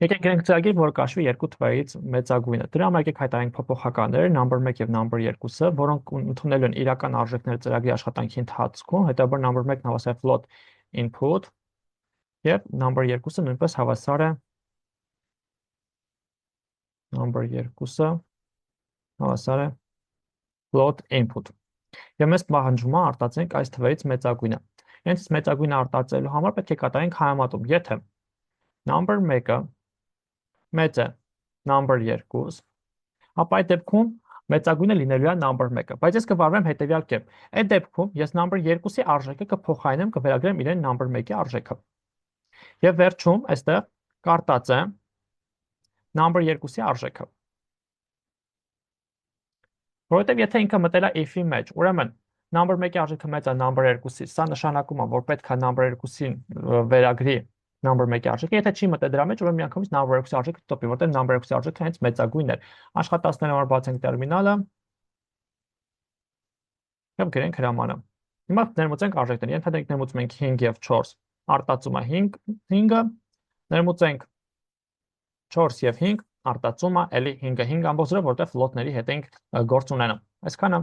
Եկեք գրենք ծրագիր, որը կաշվի երկու թվերից մեծագույնը։ Դրա համար եկեք հայտարարենք փոփոխականներ, number 1 եւ number 2-ը, որոնք ընդունելու են իրական արժեքները ծրագրի աշխատանքի ընթացքում, հետաբար number 1-ն հավասար է float input եւ number 2-ը նույնպես հավասար է number 2-ը հավասար է float input։ Եվ մեզ պահանջվում է արտացենք այս թվերից մեծագույնը։ Հենց մեծագույնը արտացելու համար պետք է կատարենք հայամատում։ Եթե number 1-ը մեծ է number 2, ապա այդ դեպքում մեծագույնը լինելու է number 1-ը, բայց ես կվարվեմ հետևյալ կերպ։ Այդ դեպքում ես number 2-ի արժեքը կփոխարինեմ, կվերագրեմ իրեն number 1-ի արժեքը։ Եվ վերջում այստեղ կարտացեմ number 2-ի արժեքը։ Որովհետև եթե ինքը մտել է if-ի մեջ, ուրեմն number 1-ի արժեքը մեծ է number 2-ի, սա նշանակում է, որ պետք է number 2-ին վերագրի number 1-ի արժեքը, եթե չի մտել դրա մեջ, ուրեմն միանգամից number 2-ի արժեքը կտոպի, որտեղ number 2-ի արժեքը հենց մեծագույնն է։ Աշխատանքների համար բացենք տերմինալը եւ գրենք հրամանը։ Հիմա ներմուծենք արժեքները։ Ենթադրենք ներմուծում ենք 5 եւ 4, արտածում է 5-ը, ներմուծենք 4 եւ 5, արտածում է էլի 5-ը, 5 ամբողջ 0, որտեղ ֆլոտների հետ ենք գործ ունենում։ Այսքանը։